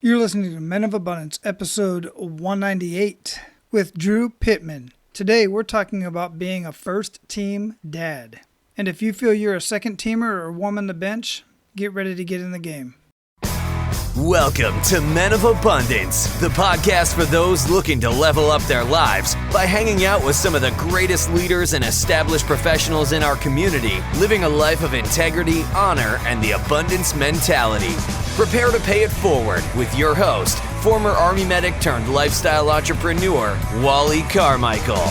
You're listening to Men of Abundance, episode 198 with Drew Pittman. Today, we're talking about being a first-team dad. And if you feel you're a second-teamer or warming the bench, get ready to get in the game. Welcome to Men of Abundance, the podcast for those looking to level up their lives by hanging out with some of the greatest leaders and established professionals in our community, living a life of integrity, honor, and the abundance mentality. Prepare to pay it forward with your host, former Army medic turned lifestyle entrepreneur, Wally Carmichael.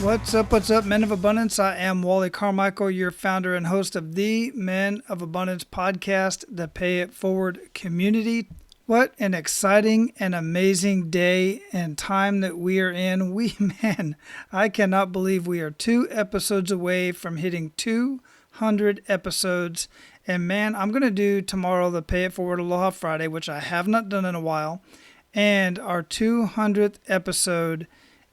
What's up, Men of Abundance? I am Wally Carmichael, your founder and host of the Men of Abundance podcast, the Pay It Forward community. What an exciting and amazing day and time that we are in. I cannot believe we are 2 episodes away from hitting 200 episodes. And man, I'm going to do tomorrow the Pay It Forward Aloha Friday, which I have not done in a while. And our 200th episode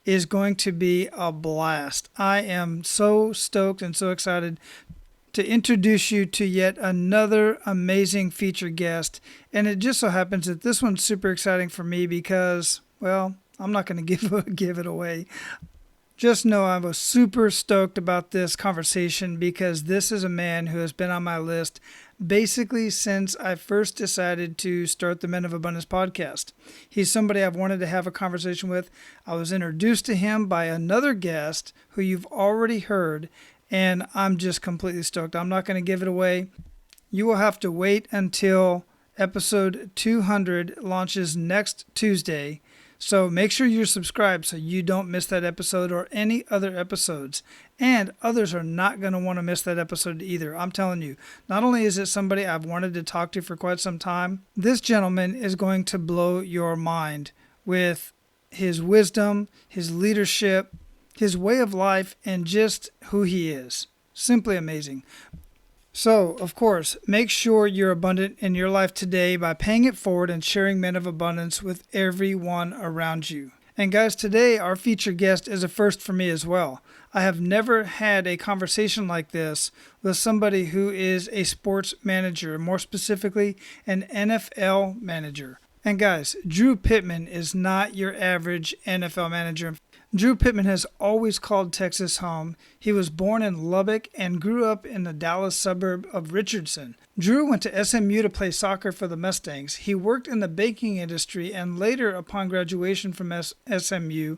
is going to be a blast. I am so stoked and so excited to introduce you to yet another amazing featured guest. And it just so happens that this one's super exciting for me because, well, I'm not going to give it away. Just know I was super stoked about this conversation because this is a man who has been on my list basically since I first decided to start the Men of Abundance podcast. He's somebody I've wanted to have a conversation with. I was introduced to him by another guest who you've already heard, and I'm just completely stoked. I'm not going to give it away. You will have to wait until episode 200 launches next Tuesday. So make sure you're subscribed so you don't miss that episode or any other episodes. And others are not going to want to miss that episode either. I'm telling you, not only is it somebody I've wanted to talk to for quite some time, this gentleman is going to blow your mind with his wisdom, his leadership, his way of life, and just who he is. Simply amazing. So, of course, make sure you're abundant in your life today by paying it forward and sharing Men of Abundance with everyone around you. And guys, today our featured guest is a first for me as well. I have never had a conversation like this with somebody who is a sports manager, more specifically an NFL manager. And guys, Drew Pittman is not your average NFL manager. Drew Pittman has always called Texas home. He was born in Lubbock and grew up in the Dallas suburb of Richardson. Drew went to SMU to play soccer for the Mustangs. He worked in the banking industry and later, upon graduation from SMU,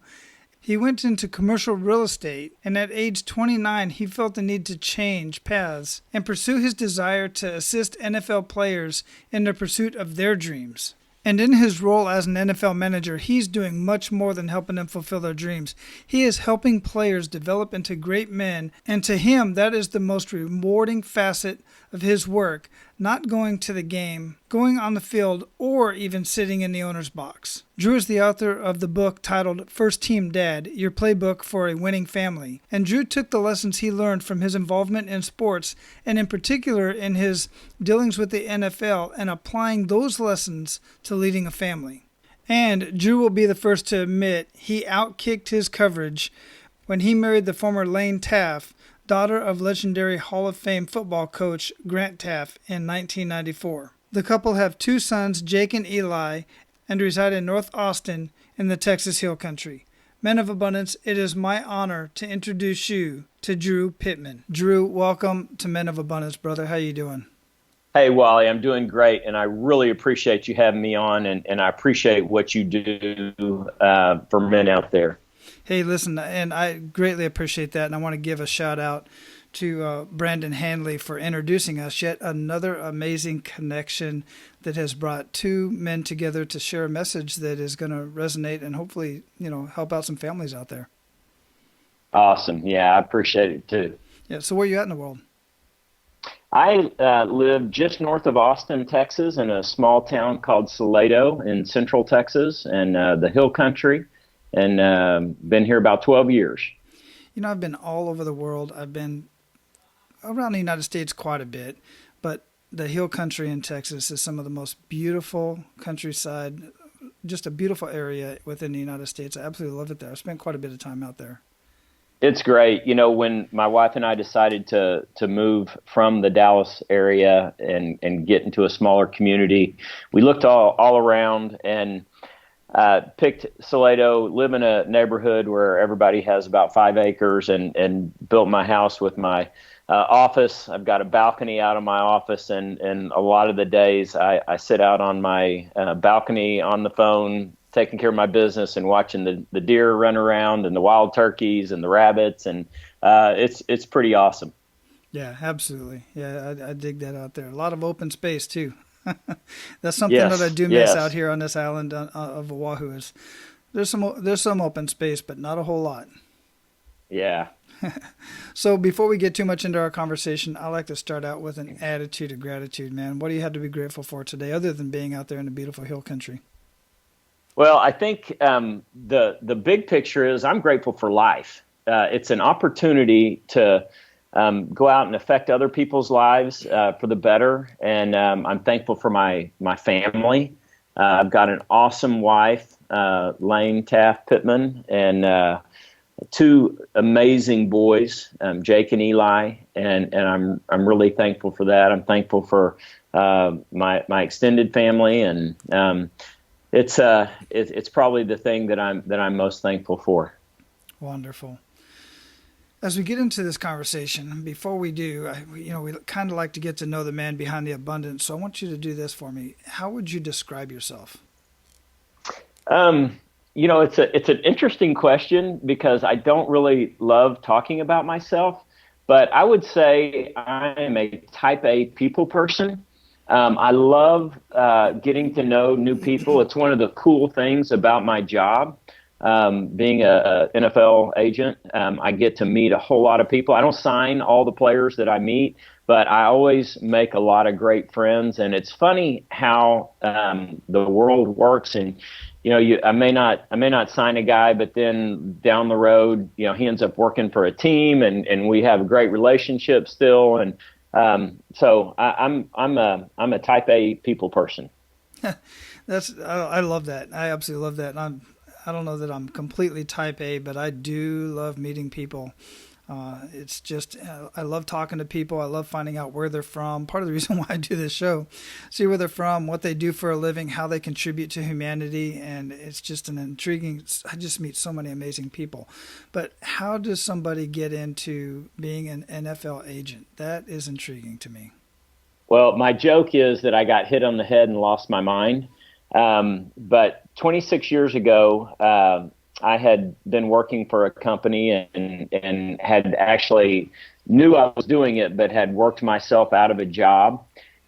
he went into commercial real estate, and at age 29, he felt the need to change paths and pursue his desire to assist NFL players in the pursuit of their dreams. And in his role as an NFL manager, he's doing much more than helping them fulfill their dreams. He is helping players develop into great men, and to him, that is the most rewarding facet of his work, not going to the game, going on the field, or even sitting in the owner's box. Drew is the author of the book titled First Team Dad, Your Playbook for a Winning Family. And Drew took the lessons he learned from his involvement in sports, and in particular in his dealings with the NFL, and applying those lessons to leading a family. And Drew will be the first to admit he outkicked his coverage when he married the former Lane Taft, daughter of legendary Hall of Fame football coach Grant Taft, in 1994. The couple have 2 sons, Jake and Eli, and reside in North Austin in the Texas Hill Country. Men of Abundance, it is my honor to introduce you to Drew Pittman. Drew, welcome to Men of Abundance, brother. How you doing? Hey, Wally, I'm doing great, and I really appreciate you having me on, and I appreciate what you do for men out there. Hey, listen, and I greatly appreciate that, and I want to give a shout out to Brandon Hanley for introducing us. Yet another amazing connection that has brought 2 men together to share a message that is going to resonate and hopefully, help out some families out there. Awesome. Yeah, I appreciate it too. Yeah. So where are you at in the world? I live just north of Austin, Texas, in a small town called Salado in central Texas and the Hill Country, and been here about 12 years. I've been all over the world. I've been around the United States quite a bit, but the Hill Country in Texas is some of the most beautiful countryside, just a beautiful area within the United States. I absolutely love it there. I spent quite a bit of time out there. It's great. When my wife and I decided to move from the Dallas area and get into a smaller community, we looked all around and picked Salado, live in a neighborhood where everybody has about 5 acres, and built my house with my office. I've got a balcony out of my office, and a lot of the days I sit out on my balcony on the phone, taking care of my business and watching the deer run around and the wild turkeys and the rabbits, and it's pretty awesome. Yeah, absolutely. Yeah, I dig that out there. A lot of open space too. That's something Yes, that I do miss yes. out here on this island of Oahu. Is there's some open space, but not a whole lot. Yeah. So before we get too much into our conversation, I like to start out with an attitude of gratitude, man. What do you have to be grateful for today, other than being out there in the beautiful hill country? Well, I think the big picture is I'm grateful for life. It's an opportunity to go out and affect other people's lives for the better, and I'm thankful for my family. I've got an awesome wife, Lane Taft Pittman, and two amazing boys, Jake and Eli, and I'm really thankful for that. I'm thankful for my extended family, and it's probably the thing that I'm most thankful for. Wonderful. As we get into this conversation, before we do, we kind of like to get to know the man behind the abundance. So I want you to do this for me. How would you describe yourself? It's an interesting question because I don't really love talking about myself, but I would say I am a type A people person. I love getting to know new people. It's one of the cool things about my job. Being a NFL agent, I get to meet a whole lot of people. I don't sign all the players that I meet, but I always make a lot of great friends. And it's funny how the world works. And I may not sign a guy, but then down the road, he ends up working for a team, and we have a great relationship still. And so I'm a type A people person. I love that. I absolutely love that. And I don't know that I'm completely type A, but I do love meeting people. It's just, I love talking to people. I love finding out where they're from. Part of the reason why I do this show, see where they're from, what they do for a living, how they contribute to humanity. And it's just I just meet so many amazing people. But how does somebody get into being an NFL agent? That is intriguing to me. Well, my joke is that I got hit on the head and lost my mind. But 26 years ago, I had been working for a company and had actually knew I was doing it, but had worked myself out of a job.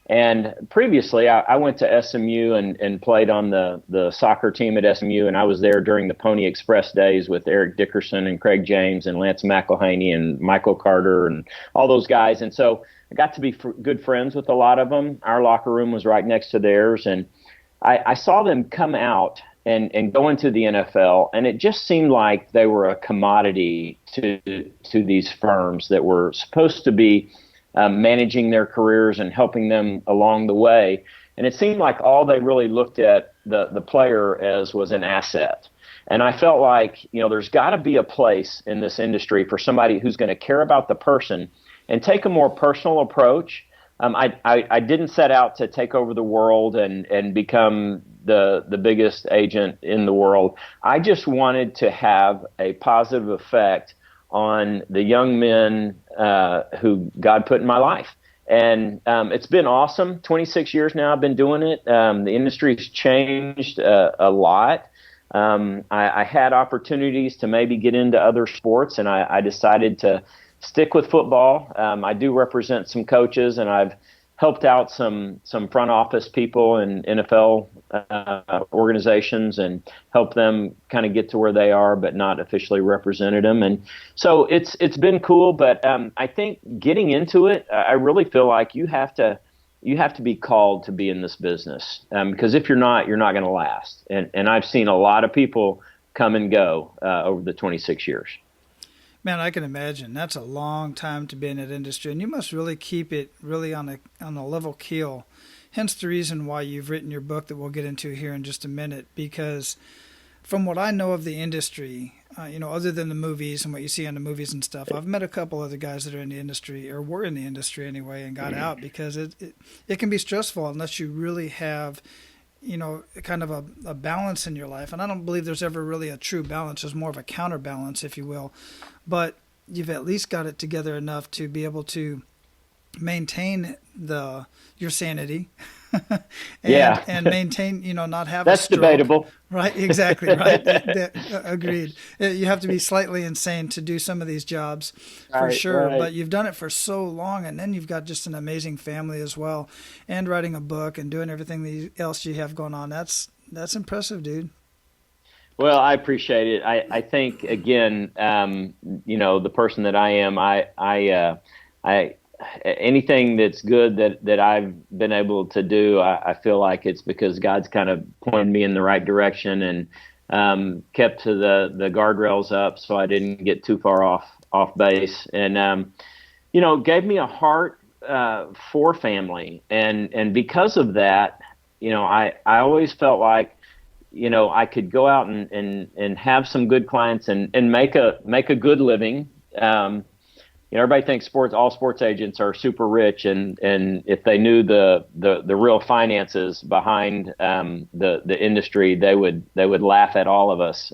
And previously, I went to SMU and played on the soccer team at SMU, and I was there during the Pony Express days with Eric Dickerson and Craig James and Lance McElhaney and Michael Carter and all those guys. And so I got to be good friends with a lot of them. Our locker room was right next to theirs, and I saw them come out and go into the NFL, and it just seemed like they were a commodity to these firms that were supposed to be managing their careers and helping them along the way. And it seemed like all they really looked at the player as was an asset. And I felt like, there's got to be a place in this industry for somebody who's going to care about the person and take a more personal approach. I didn't set out to take over the world and become the biggest agent in the world. I just wanted to have a positive effect on the young men who God put in my life. And it's been awesome. 26 years now I've been doing it. The industry's changed a lot. I had opportunities to maybe get into other sports, and I decided to stick with football. I do represent some coaches, and I've helped out some front office people in NFL organizations and helped them kind of get to where they are, but not officially represented them. And so it's been cool, but I think getting into it, I really feel like you have to be called to be in this business, because if you're not going to last. And I've seen a lot of people come and go over the 26 years. Man, I can imagine. That's a long time to be in that industry, and you must really keep it really on a level keel. Hence the reason why you've written your book that we'll get into here in just a minute, because from what I know of the industry, other than the movies and what you see on the movies and stuff, I've met a couple other guys that are in the industry or were in the industry anyway and got out because it can be stressful unless you really have, kind of a balance in your life. And I don't believe there's ever really a true balance. There's more of a counterbalance, if you will. But you've at least got it together enough to be able to maintain your sanity and maintain, not have that's a stroke. debatable. Right, exactly, right. Agreed. You have to be slightly insane to do some of these jobs for sure, right. But you've done it for so long, and then you've got just an amazing family as well, and writing a book and doing everything else you have going on. That's impressive, dude. Well, I appreciate it. I think, again, the person that I am, I anything that's good that I've been able to do, I feel like it's because God's kind of pointed me in the right direction and kept to the guardrails up so I didn't get too far off base. And, gave me a heart for family. And because of that, I always felt like, I could go out and have some good clients and make a good living. Everybody thinks all sports agents are super rich, and if they knew the real finances behind the industry, they would laugh at all of us.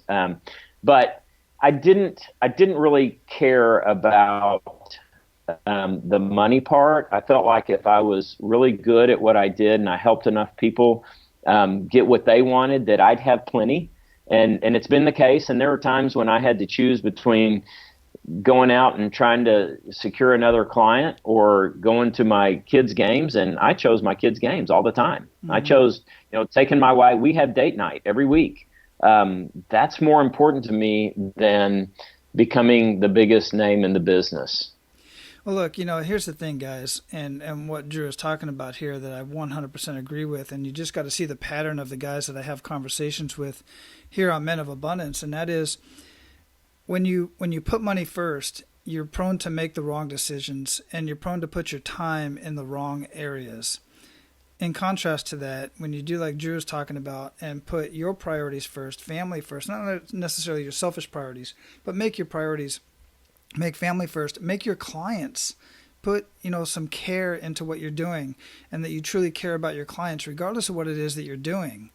But I didn't really care about the money part. I felt like if I was really good at what I did and I helped enough people get what they wanted, that I'd have plenty. And it's been the case. And there were times when I had to choose between going out and trying to secure another client or going to my kids' games, and I chose my kids' games all the time. Mm-hmm. I chose, taking my wife. We have date night every week. That's more important to me than becoming the biggest name in the business. Well, look, here's the thing, guys, and what Drew is talking about here that I 100% agree with, and you just got to see the pattern of the guys that I have conversations with here on Men of Abundance, and that is, when you put money first, you're prone to make the wrong decisions, and you're prone to put your time in the wrong areas. In contrast to that, when you do like Drew's talking about and put your priorities first, family first, not necessarily your selfish priorities, but make your priorities, make family first, make your clients, put some care into what you're doing, and that you truly care about your clients regardless of what it is that you're doing,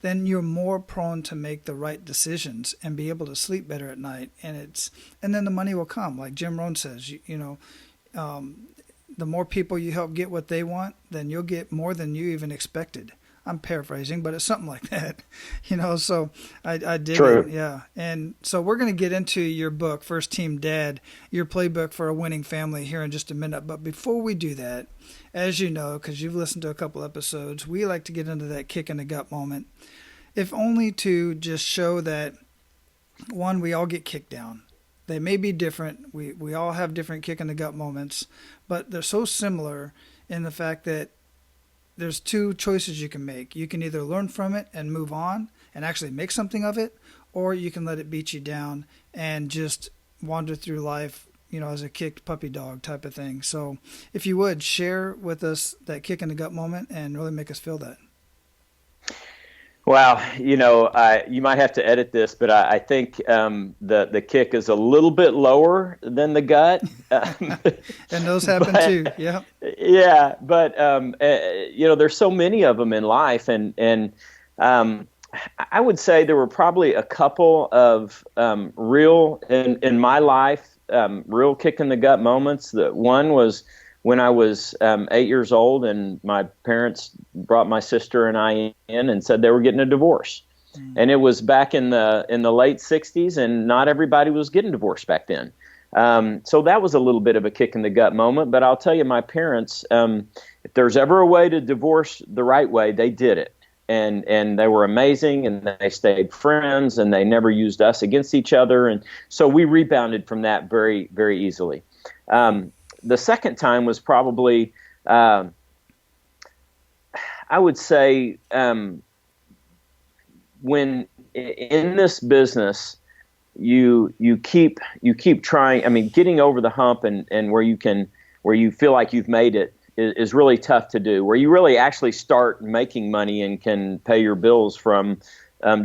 then you're more prone to make the right decisions and be able to sleep better at night. And then the money will come. Like Jim Rohn says, the more people you help get what they want, then you'll get more than you even expected. I'm paraphrasing, but it's something like that, so I dig True. it. Yeah. And so we're going to get into your book, First Team Dad, your playbook for a winning family, here in just a minute. But before we do that, as you know, because you've listened to a couple episodes, we like to get into that kick in the gut moment, if only to just show that, one, we all get kicked down. They may be different. We all have different kick in the gut moments, but they're so similar in the fact that there's two choices you can make. You can either learn from it and move on and actually make something of it, or you can let it beat you down and just wander through life, as a kicked puppy dog type of thing. So if you would, share with us that kick in the gut moment and really make us feel that. Wow, you might have to edit this, but I think the kick is a little bit lower than the gut. And those happen too, yeah. Yeah, but there's so many of them in life, and I would say there were probably a couple of real in my life, real kick in the gut moments. That one was when I was 8 years old, and my parents brought my sister and I in and said they were getting a divorce. Mm. And it was back in the late 60s, and not everybody was getting divorced back then. So that was a little bit of a kick in the gut moment. But I'll tell you, my parents, if there's ever a way to divorce the right way, they did it. And they were amazing, and they stayed friends, and they never used us against each other. And so we rebounded from that very, very easily. The second time was probably, I would say, when in this business, you keep trying. I mean, getting over the hump and where you feel like you've made it is really tough to do. Where you really actually start making money and can pay your bills from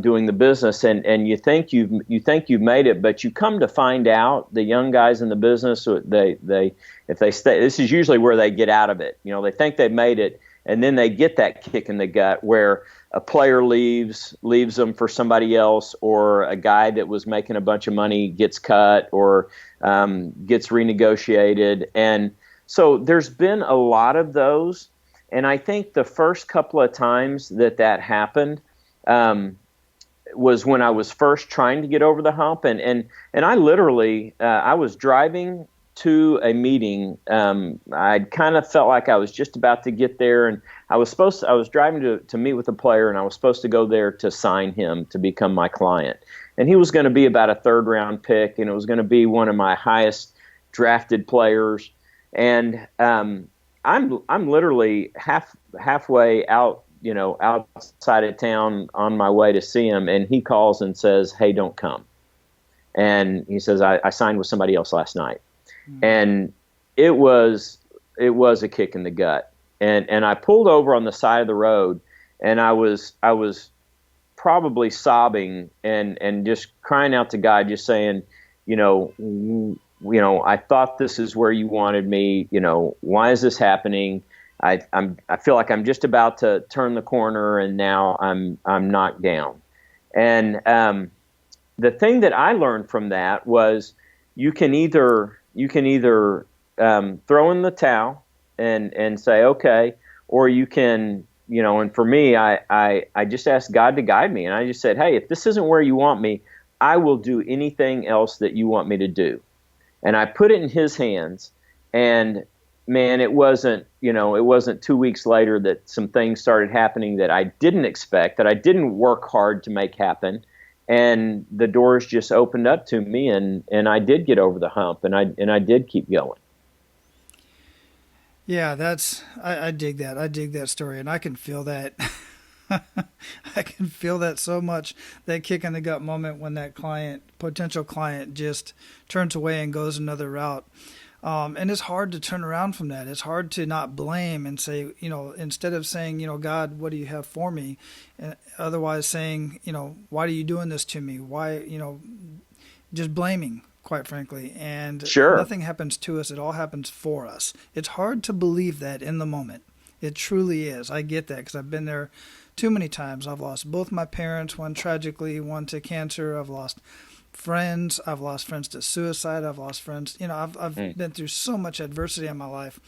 doing the business, and you think you've made it, but you come to find out the young guys in the business, if they stay, this is usually where they get out of it. They think they've made it, and then they get that kick in the gut where a player leaves them for somebody else, or a guy that was making a bunch of money gets cut or gets renegotiated. And so there's been a lot of those. And I think the first couple of times that happened was when I was first trying to get over the hump. And I literally, I was driving to a meeting. I kind of felt like I was just about to get there, and I was driving to meet with a player, and I was supposed to go there to sign him to become my client. And he was going to be about a 3rd round pick, and it was going to be one of my highest drafted players. And I'm literally halfway out, outside of town on my way to see him, and he calls and says, "Hey, don't come." And he says, I signed with somebody else last night. And it was a kick in the gut. And I pulled over on the side of the road, and I was probably sobbing and just crying out to God, just saying, I thought this is where you wanted me. Why is this happening? I feel like I'm just about to turn the corner, and now I'm knocked down. And the thing that I learned from that was you can either throw in the towel and say, okay, or you can, and for me, I just asked God to guide me. And I just said, hey, if this isn't where you want me, I will do anything else that you want me to do. And I put it in his hands, and man, it wasn't 2 weeks later that some things started happening that I didn't expect, that I didn't work hard to make happen. And the doors just opened up to me, and I did get over the hump, and I did keep going. Yeah, I dig that. I dig that story, and I can feel that. I can feel that so much, that kick in the gut moment when that potential client just turns away and goes another route. And it's hard to turn around from that. It's hard to not blame and say, instead of saying, God, what do you have for me? And otherwise saying, why are you doing this to me? Why, just blaming, quite frankly. And sure, nothing happens to us. It all happens for us. It's hard to believe that in the moment. It truly is. I get that because I've been there too many times. I've lost both my parents, one tragically, one to cancer. I've lost friends. I've lost friends to suicide. I've lost friends. I've been through so much adversity in my life,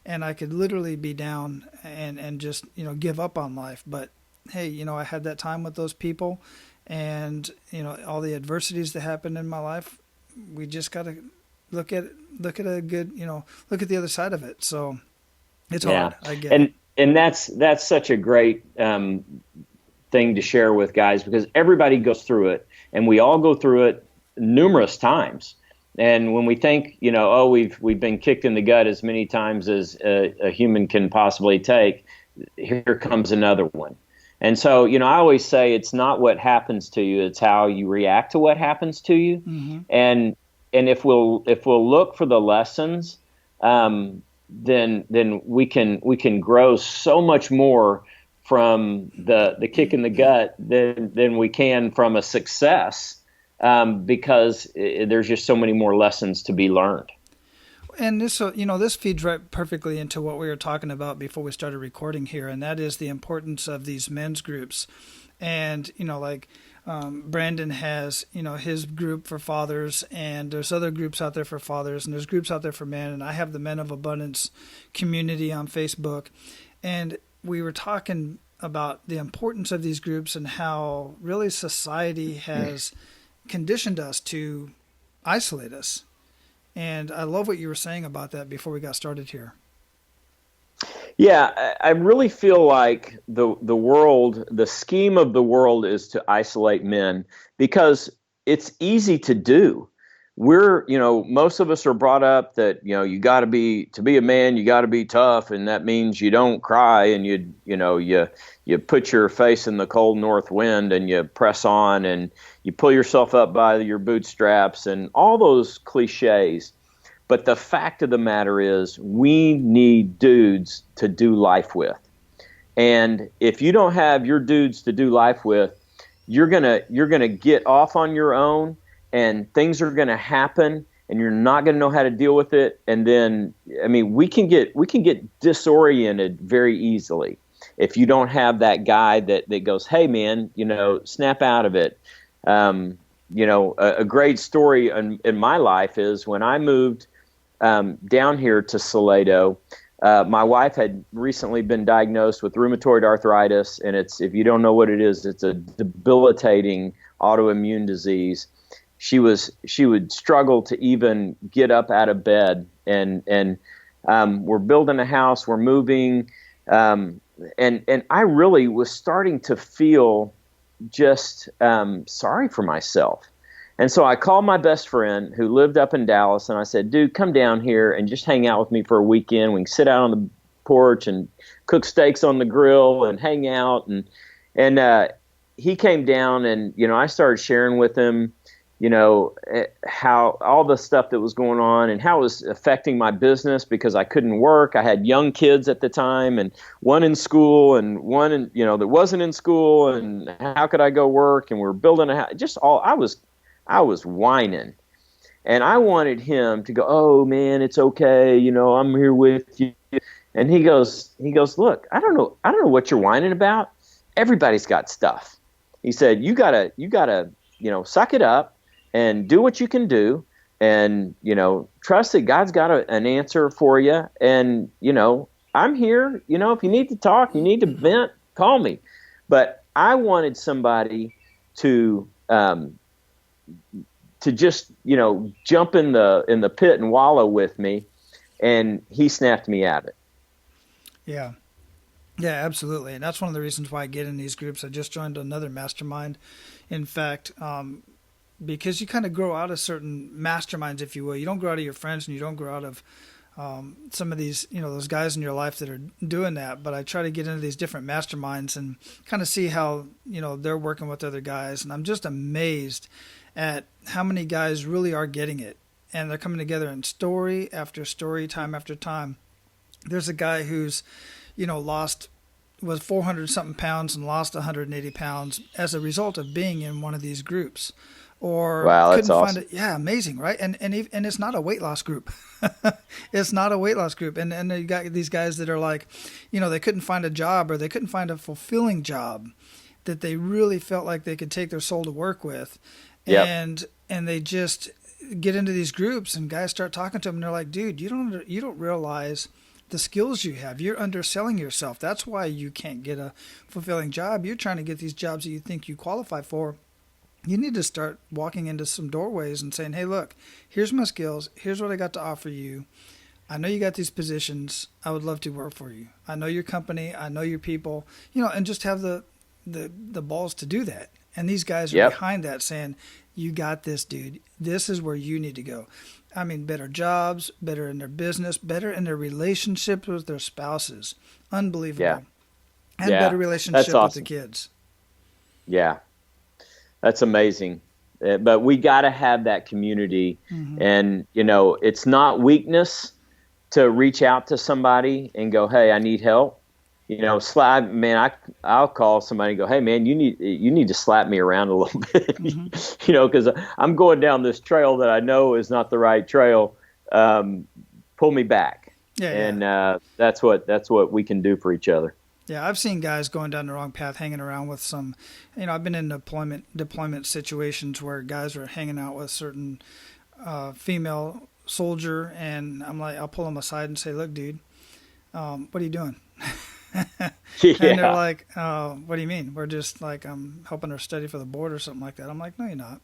and I could literally be down and just, give up on life. But hey, I had that time with those people, and, all the adversities that happened in my life, we just got to look at a good, look at the other side of it. So it's hard. I get it. And that's such a great thing to share with guys, because everybody goes through it, and we all go through it numerous times. And when we think, we've been kicked in the gut as many times as a human can possibly take, here comes another one. And so, I always say it's not what happens to you, it's how you react to what happens to you. Mm-hmm. And if we'll look for the lessons, then we can grow so much more from the kick in the gut than we can from a success, because there's just so many more lessons to be learned. And this feeds right perfectly into what we were talking about before we started recording here, and that is the importance of these men's groups. And Brandon has his group for fathers, and there's other groups out there for fathers, and there's groups out there for men, and I have the Men of Abundance community on Facebook. And we were talking about the importance of these groups and how really society has conditioned us to isolate us. And I love what you were saying about that before we got started here. Yeah, I really feel like the world, the scheme of the world is to isolate men, because it's easy to do. We're, most of us are brought up that, to be a man, you got to be tough. And that means you don't cry, and you put your face in the cold north wind, and you press on, and you pull yourself up by your bootstraps, and all those cliches. But the fact of the matter is, we need dudes to do life with. And if you don't have your dudes to do life with, you're gonna get off on your own, and things are gonna happen, and you're not gonna know how to deal with it. And then, I mean, we can get disoriented very easily if you don't have that guy that goes, hey man, snap out of it. A great story in my life is when I moved down here to Salado. My wife had recently been diagnosed with rheumatoid arthritis, and if you don't know what it is, it's a debilitating autoimmune disease. She would struggle to even get up out of bed, and we're building a house, we're moving, and I really was starting to feel just sorry for myself. And so I called my best friend who lived up in Dallas, and I said, dude, come down here and just hang out with me for a weekend. We can sit out on the porch and cook steaks on the grill and hang out. And he came down, and, I started sharing with him, how all the stuff that was going on and how it was affecting my business because I couldn't work. I had young kids at the time, and one in school and one that wasn't in school, and how could I go work? And we were building a house. I was whining, and I wanted him to go, oh man, it's okay. I'm here with you. And he goes, look, I don't know what you're whining about. Everybody's got stuff. He said, you gotta, suck it up and do what you can do. And, trust that God's got an answer for you. And, I'm here, if you need to talk, you need to vent, call me. But I wanted somebody to just, jump in the pit and wallow with me, and he snapped me out of it. Yeah. Yeah, absolutely. And that's one of the reasons why I get in these groups. I just joined another mastermind. In fact, because you kind of grow out of certain masterminds, if you will. You don't grow out of your friends, and you don't grow out of some of these, those guys in your life that are doing that. But I try to get into these different masterminds and kind of see how, they're working with other guys. And I'm just amazed at how many guys really are getting it, and they're coming together in story after story, time after time. There's a guy who's, was 400 something pounds and lost 180 pounds as a result of being in one of these groups. Or wow, that's awesome. Find it. Yeah, amazing, right? And it's not a weight loss group. It's not a weight loss group. And you got these guys that are like, they couldn't find a job, or they couldn't find a fulfilling job that they really felt like they could take their soul to work with. Yep. And they just get into these groups, and guys start talking to them, and they're like, dude, you don't realize the skills you have. You're underselling yourself. That's why you can't get a fulfilling job. You're trying to get these jobs that you think you qualify for. You need to start walking into some doorways and saying, hey, look, here's my skills. Here's what I got to offer you. I know you got these positions. I would love to work for you. I know your company. I know your people, and just have the balls to do that. And these guys are behind that, saying, you got this, dude. This is where you need to go. I mean, better jobs, better in their business, better in their relationships with their spouses. Unbelievable. Yeah. And better relationship with the kids. Yeah. That's amazing. But we got to have that community. Mm-hmm. And, it's not weakness to reach out to somebody and go, hey, I need help. I'll call somebody and go, hey man, you need to slap me around a little bit, mm-hmm. Because I'm going down this trail that I know is not the right trail. Pull me back. Yeah. And that's what we can do for each other. Yeah, I've seen guys going down the wrong path, hanging around with some, I've been in deployment situations where guys are hanging out with certain female soldier, and I'm like, I'll pull them aside and say, look, dude, what are you doing? And they're like, what do you mean? We're just like, I'm helping her study for the board or something like that. I'm like, no, you're not.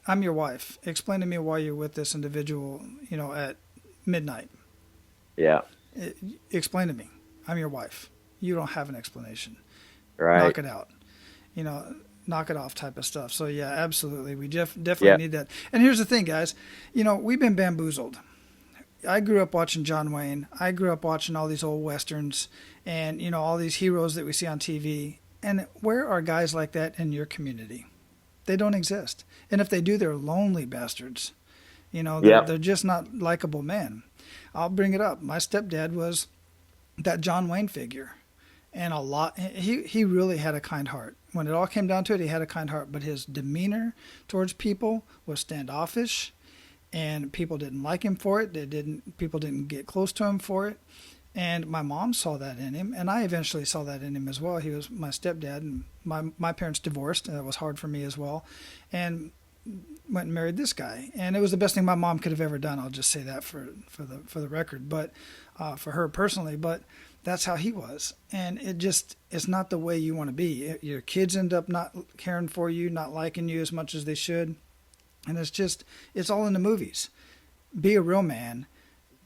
I'm your wife. Explain to me why you're with this individual, at midnight. Yeah. Explain to me. I'm your wife. You don't have an explanation. Right. Knock it out. Knock it off type of stuff. So yeah, absolutely. We definitely need that. And here's the thing, guys, we've been bamboozled. I grew up watching John Wayne. I grew up watching all these old Westerns and, all these heroes that we see on TV. And where are guys like that in your community? They don't exist. And if they do, they're lonely bastards. They're just not likable men. I'll bring it up. My stepdad was that John Wayne figure. and a lot. He really had a kind heart. When it all came down to it, he had a kind heart, but his demeanor towards people was standoffish, and people didn't like him for it. People didn't get close to him for it. And my mom saw that in him, and I eventually saw that in him as well. He was my stepdad, and my parents divorced, and it was hard for me as well. And went and married this guy, and it was the best thing my mom could have ever done. I'll just say that for the record, but for her personally. But that's how he was, and it's not the way you want to be. Your kids end up not caring for you, not liking you as much as they should, and it's all in the movies. Be a real man,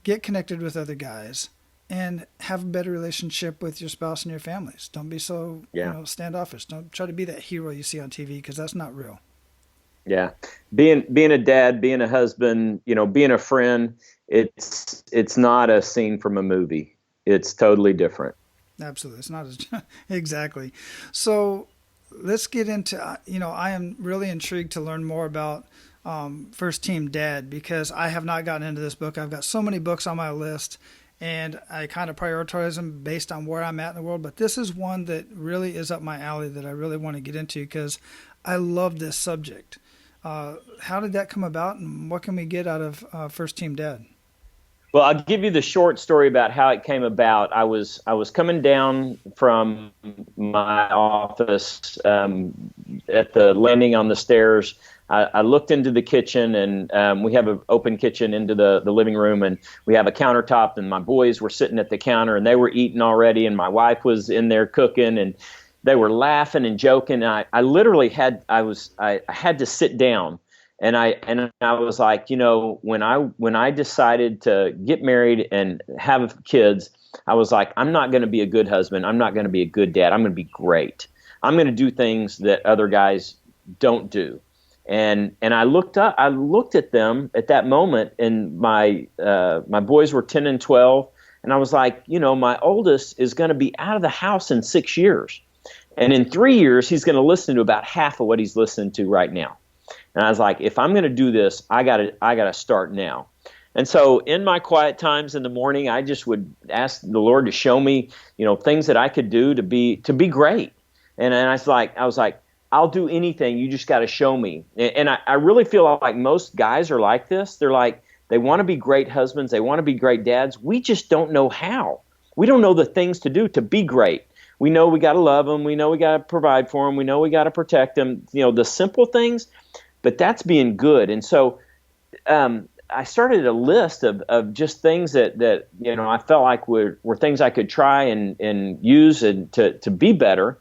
get connected with other guys, and have a better relationship with your spouse and your families. Don't be so standoffish. Don't try to be that hero you see on TV, because that's not real. Yeah. Being a dad, being a husband, being a friend, it's not a scene from a movie. It's totally different. Absolutely. It's not exactly. So let's get into, I am really intrigued to learn more about First Team Dad, because I have not gotten into this book. I've got so many books on my list, and I kind of prioritize them based on where I'm at in the world. But this is one that really is up my alley that I really want to get into, because I love this subject. How did that come about, and what can we get out of First Team Dad? Well, I'll give you the short story about how it came about. I was coming down from my office at the landing on the stairs. I looked into the kitchen, and we have an open kitchen into the living room, and we have a countertop, and my boys were sitting at the counter, and they were eating already, and my wife was in there cooking, and they were laughing and joking. And I literally had to sit down, and I was like, when I decided to get married and have kids, I was like, I'm not going to be a good husband. I'm not going to be a good dad. I'm going to be great. I'm going to do things that other guys don't do. And I looked at them at that moment, and my boys were 10 and 12, and I was like, my oldest is going to be out of the house in 6 years. And in 3 years, he's going to listen to about half of what he's listening to right now. And I was like, if I'm going to do this, I got to start now. And so in my quiet times in the morning, I just would ask the Lord to show me, things that I could do to be great. And I was like, I'll do anything. You just got to show me. And I really feel like most guys are like this. They're like, they want to be great husbands. They want to be great dads. We just don't know how. We don't know the things to do to be great. We know we got to love them. We know we got to provide for them. We know we got to protect them. The simple things, but that's being good. And so I started a list of just things that I felt like were things I could try and use and to be better.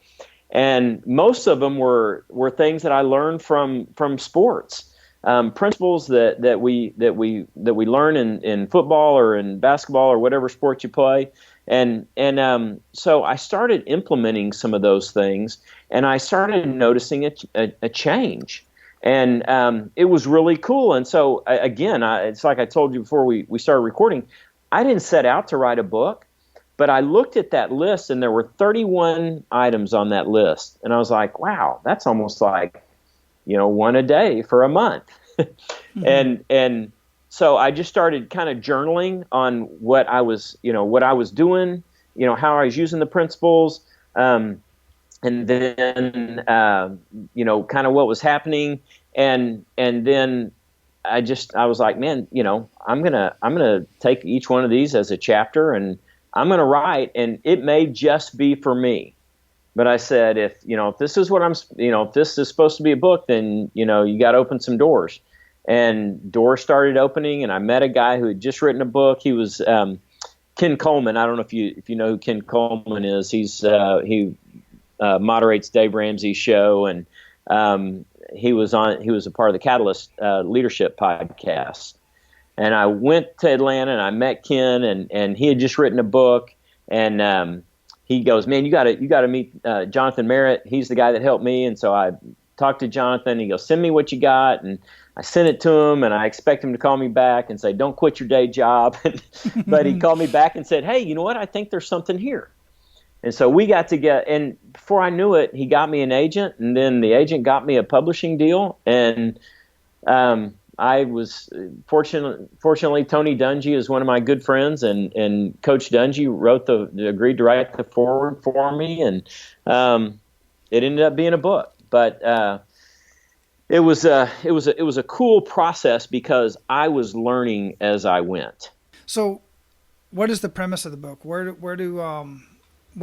And most of them were things that I learned from sports, principles that we learn in football or in basketball or whatever sport you play. And so I started implementing some of those things, and I started noticing a change. And it was really cool. And so again, it's like I told you before we started recording, I didn't set out to write a book. But I looked at that list, and there were 31 items on that list. And I was like, wow, that's almost like, one a day for a month. Mm-hmm. And so I just started kind of journaling on what I was doing, how I was using the principles, and then, kind of what was happening. And then I was like, man, I'm going to take each one of these as a chapter, and I'm going to write, and it may just be for me. But I said, if this is what if this is supposed to be a book, then, you got to open some doors. And doors started opening, and I met a guy who had just written a book. He was Ken Coleman. I don't know if you know who Ken Coleman is. He moderates Dave Ramsey's show, and he was a part of the Catalyst Leadership podcast. And I went to Atlanta, and I met Ken, and he had just written a book. And he goes, man, you got to meet Jonathan Merritt. He's the guy that helped me. And so I talked to Jonathan. He goes, send me what you got. And I sent it to him, and I expect him to call me back and say, don't quit your day job. But he called me back and said, hey, you know what? I think there's something here. And so we got together, and before I knew it, he got me an agent, and then the agent got me a publishing deal. And I was fortunately, Tony Dungy is one of my good friends, and Coach Dungy agreed to write the foreword for me, and it ended up being a book. But it was a cool process because I was learning as I went. So, what is the premise of the book? What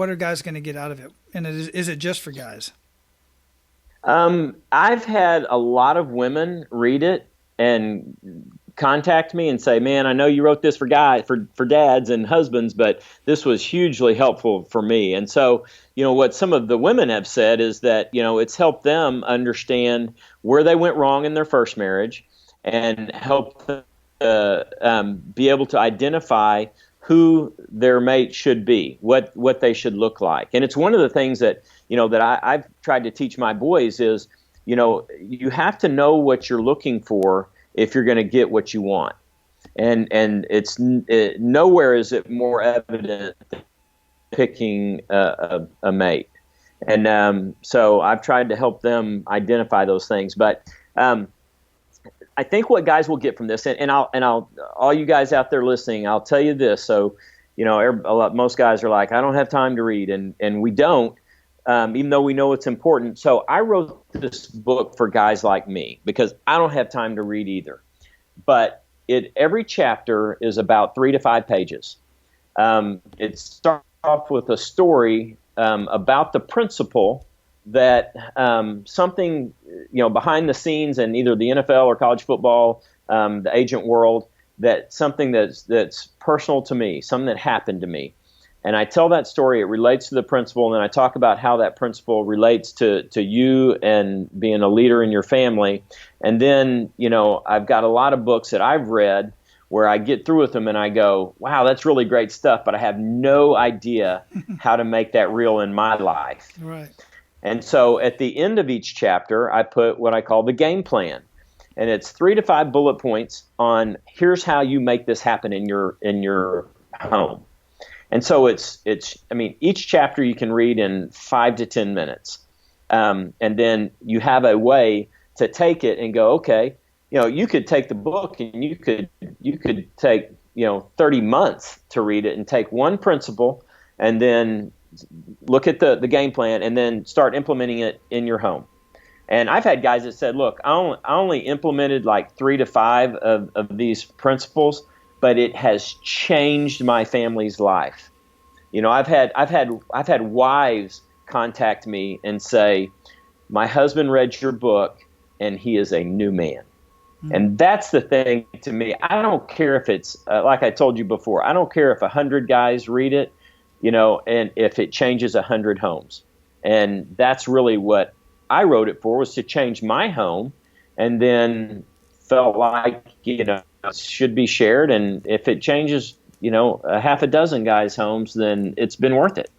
are guys going to get out of it? And is it just for guys? I've had a lot of women read it and contact me and say, "Man, I know you wrote this for dads and husbands, but this was hugely helpful for me." And so, what some of the women have said is that, it's helped them understand where they went wrong in their first marriage and help them be able to identify who their mate should be, what they should look like. And it's one of the things that, I've tried to teach my boys is, you have to know what you're looking for if you're going to get what you want. And nowhere is it more evident than picking a mate. And so I've tried to help them identify those things. But I think what guys will get from this, and I'll all you guys out there listening, I'll tell you this. So, most guys are like, I don't have time to read, and we don't, even though we know it's important. So I wrote this book for guys like me because I don't have time to read either. But every chapter is about 3 to 5 pages. It starts off with a story about the principle that something, behind the scenes in either the NFL or college football, the agent world, that something that's personal to me, something that happened to me. And I tell that story, it relates to the principle, and then I talk about how that principle relates to you and being a leader in your family. And then, I've got a lot of books that I've read where I get through with them and I go, wow, that's really great stuff, but I have no idea how to make that real in my life. Right. And so at the end of each chapter, I put what I call the game plan. And it's 3 to 5 bullet points on here's how you make this happen in your home. And so each chapter you can read in 5 to 10 minutes. And then you have a way to take it and go, okay, you could take the book and you could take, 30 months to read it and take one principle and then look at the game plan and then start implementing it in your home. And I've had guys that said, look, I only implemented like 3 to 5 of these principles, but it has changed my family's life. I've had wives contact me and say, my husband read your book and he is a new man. Mm-hmm. And that's the thing to me. I don't care if it's, like I told you before, I don't care if 100 guys read it, and if it changes 100 homes. And that's really what I wrote it for, was to change my home, and then felt like, it should be shared. And if it changes, a half a dozen guys' homes, then it's been worth it.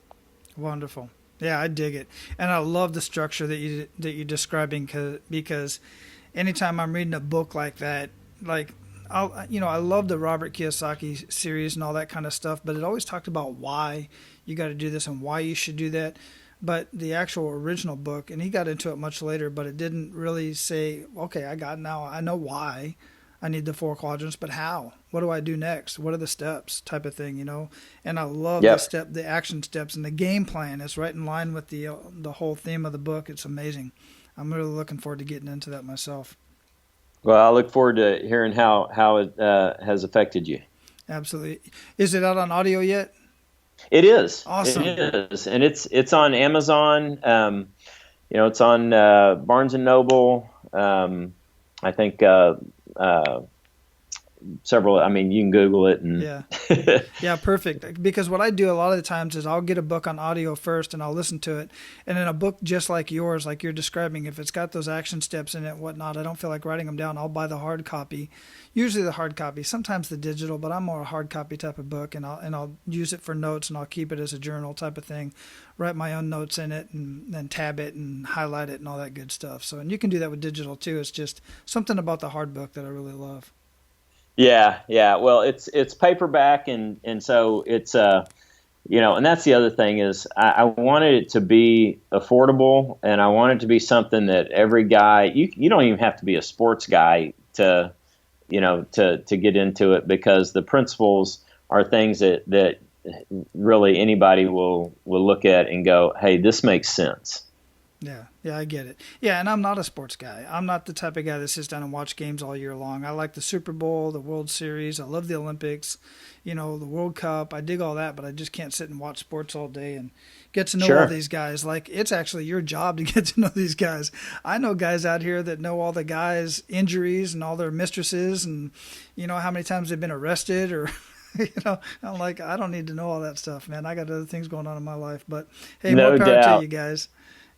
Wonderful. Yeah, I dig it. And I love the structure that you're describing because anytime I'm reading a book like that, like, I love the Robert Kiyosaki series and all that kind of stuff, but it always talked about why you got to do this and why you should do that. But the actual original book, and he got into it much later, but it didn't really say, okay, I know why I need the 4 quadrants, but how? What do I do next? What are the steps type of thing, And I love the action steps, and the game plan is right in line with the whole theme of the book. It's amazing. I'm really looking forward to getting into that myself. Well, I look forward to hearing how it has affected you. Absolutely. Is it out on audio yet? It is. Awesome. It is, and it's on Amazon. It's on Barnes and Noble. I think several. I mean, you can Google it. And yeah, perfect. Because what I do a lot of the times is I'll get a book on audio first and I'll listen to it. And in a book just like yours, like you're describing, if it's got those action steps in it and whatnot, I don't feel like writing them down. I'll buy the hard copy, usually the hard copy, sometimes the digital, but I'm more a hard copy type of book, and I'll use it for notes, and I'll keep it as a journal type of thing, write my own notes in it, and then tab it and highlight it and all that good stuff. So, and you can do that with digital too. It's just something about the hard book that I really love. Yeah. Well, it's paperback, and so it's and that's the other thing is I wanted it to be affordable, and I wanted it to be something that every guy, you don't even have to be a sports guy to to get into it, because the principles are things that really anybody will look at and go, hey, this makes sense. Yeah, I get it. Yeah, and I'm not a sports guy. I'm not the type of guy that sits down and watch games all year long. I like the Super Bowl, the World Series. I love the Olympics, the World Cup. I dig all that, but I just can't sit and watch sports all day and get to know all these guys. Like, it's actually your job to get to know these guys. I know guys out here that know all the guys' injuries and all their mistresses and, how many times they've been arrested or I'm like, I don't need to know all that stuff, man. I got other things going on in my life. But, hey, more power to you guys.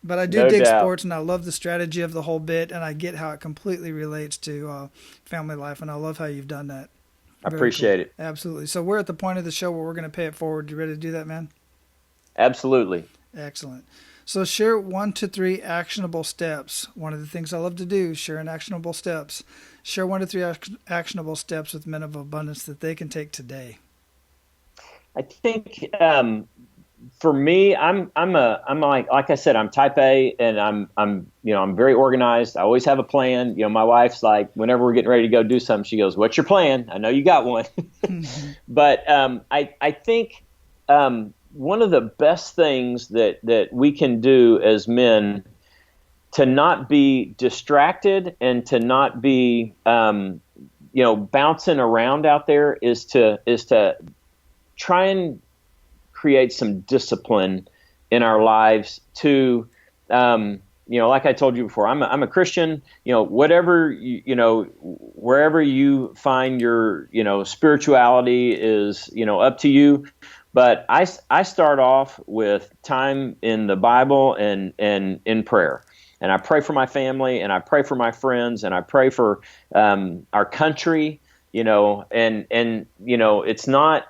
But I do dig sports, and I love the strategy of the whole bit, and I get how it completely relates to family life, and I love how you've done that. I appreciate it. Absolutely. So we're at the point of the show where we're going to pay it forward. You ready to do that, man? Absolutely. Excellent. So share 1 to 3 actionable steps. One of the things I love to do, sharing actionable steps. Share 1 to 3 actionable steps with men of abundance that they can take today. I think for me, I'm like I said, I'm type A, and I'm very organized. I always have a plan. My wife's like, whenever we're getting ready to go do something, she goes, "What's your plan?" I know you got one. But I think one of the best things that we can do as men to not be distracted and to not be bouncing around out there is to try and create some discipline in our lives to, like I told you before, I'm a Christian, whatever, wherever you find your, spirituality is, up to you. But I start off with time in the Bible and in prayer. And I pray for my family, and I pray for my friends, and I pray for our country. It's not,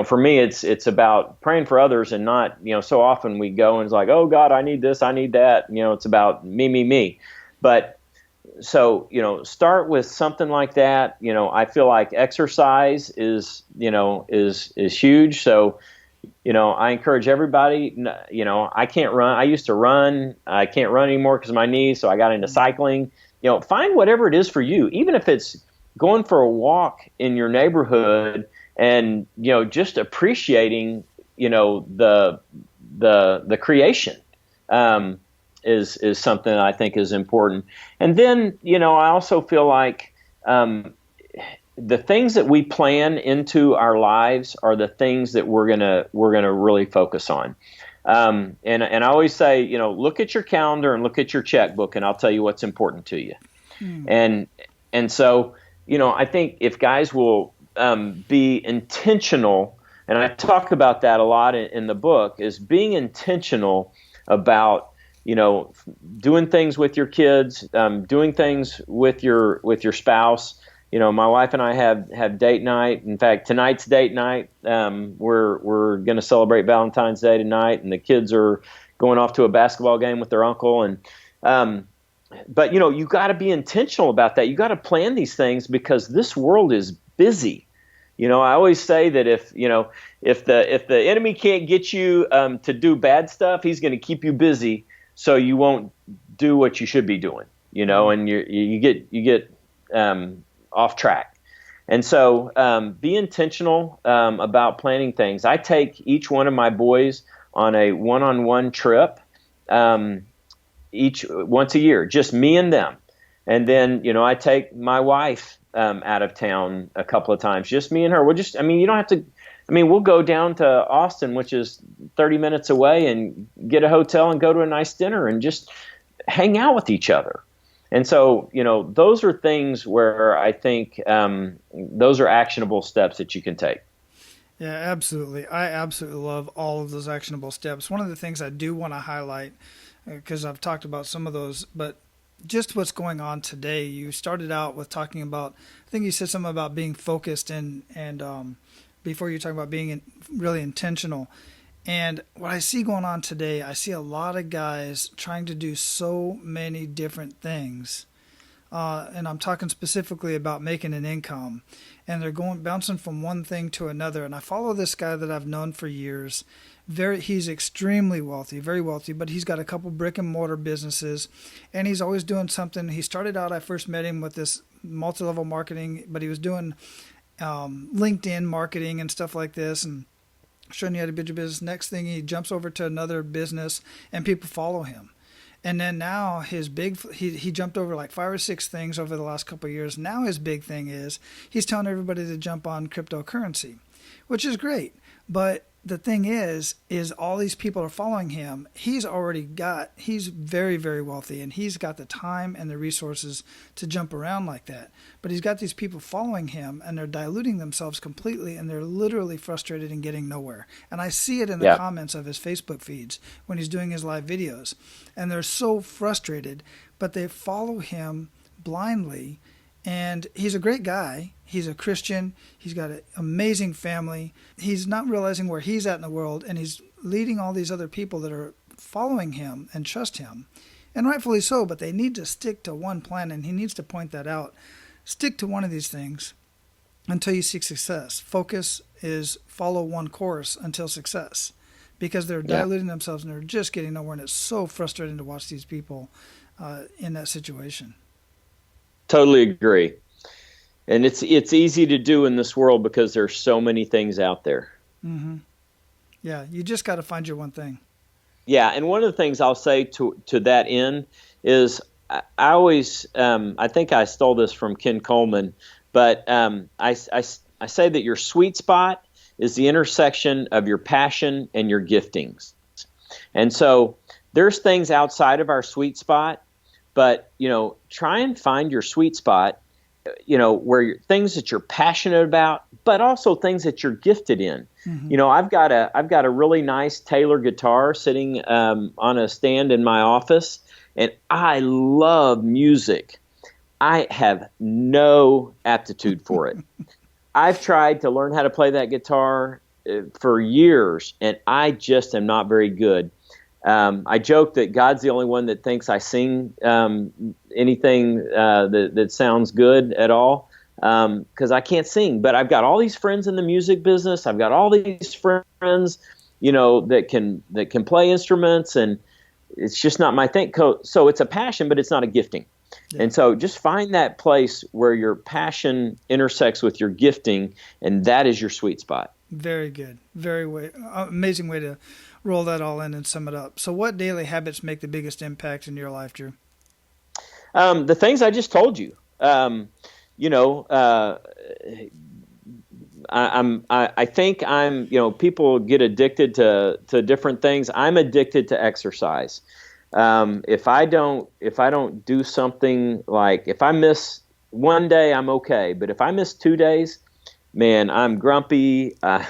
for me, it's about praying for others, and not, so often we go and it's like, oh God, I need this, I need that. It's about me. But so, start with something like that. I feel like exercise is huge. So, I encourage everybody, I can't run. I used to run. I can't run anymore because of my knees. So I got into cycling. Find whatever it is for you, even if it's going for a walk in your neighborhood and, just appreciating, the creation, is something that I think is important. And then, I also feel like, the things that we plan into our lives are the things that we're gonna really focus on. And I always say, look at your calendar and look at your checkbook, and I'll tell you what's important to you. And so, I think if guys will be intentional, and I talk about that a lot in the book, is being intentional about, doing things with your kids, doing things with your spouse. My wife and I have date night. In fact, tonight's date night. We're going to celebrate Valentine's Day tonight, and the kids are going off to a basketball game with their uncle. And but you got to be intentional about that. You got to plan these things, because this world is busy. I always say that if the enemy can't get you to do bad stuff, he's going to keep you busy so you won't do what you should be doing. And you get off track. And so be intentional about planning things. I take each one of my boys on a one-on-one trip once a year, just me and them. And then, I take my wife out of town a couple of times, just me and her. You don't have to, we'll go down to Austin, which is 30 minutes away, and get a hotel and go to a nice dinner and just hang out with each other. And so, those are things where I think those are actionable steps that you can take. Yeah, absolutely. I absolutely love all of those actionable steps. One of the things I do want to highlight, because I've talked about some of those, but just what's going on today. You started out with talking about, I think you said something about being focused and before you're talking about being really intentional. And what I see going on today, I see a lot of guys trying to do so many different things and I'm talking specifically about making an income, and they're bouncing from one thing to another. And I follow this guy that I've known for years. He's extremely wealthy, very wealthy, but he's got a couple brick and mortar businesses, and he's always doing something. He started out, I first met him with this multi-level marketing, but he was doing LinkedIn marketing and stuff like this, and showing you how to build your business. Next thing, he jumps over to another business, and people follow him. And then now he jumped over like 5 or 6 things over the last couple of years. Now his big thing is he's telling everybody to jump on cryptocurrency, which is great. But the thing is all these people are following him. He's very, very wealthy, and he's got the time and the resources to jump around like that. But he's got these people following him, and they're diluting themselves completely, and they're literally frustrated and getting nowhere. And I see it in the comments of his Facebook feeds when he's doing his live videos. And they're so frustrated, but they follow him blindly. And he's a great guy. He's a Christian. He's got an amazing family. He's not realizing where he's at in the world, and he's leading all these other people that are following him and trust him. And rightfully so, but they need to stick to one plan, and he needs to point that out. Stick to one of these things until you seek success. Focus is follow one course until success, because they're diluting themselves and they're just getting nowhere, and it's so frustrating to watch these people in that situation. Totally agree. And it's easy to do in this world because there's so many things out there. Mm-hmm. Yeah, you just got to find your one thing. Yeah, and one of the things I'll say to that end is I always I think I stole this from Ken Coleman, but I say that your sweet spot is the intersection of your passion and your giftings. And so there's things outside of our sweet spot, but try and find your sweet spot, where things that you're passionate about, but also things that you're gifted in. Mm-hmm. I've got a really nice Taylor guitar sitting on a stand in my office, and I love music. I have no aptitude for it. I've tried to learn how to play that guitar for years, and I just am not very good. I joke that God's the only one that thinks I sing anything that sounds good at all, because I can't sing. But I've got all these friends in the music business. I've got all these friends, that can play instruments, and it's just not my thing. So it's a passion, but it's not a gifting. Yeah. And so just find that place where your passion intersects with your gifting, and that is your sweet spot. Very good. Amazing way to roll that all in and sum it up. So what daily habits make the biggest impact in your life, Drew? The things I just told you. I think people get addicted to different things. I'm addicted to exercise. If I don't do something, like if I miss one day, I'm okay. But if I miss 2 days, man, I'm grumpy. I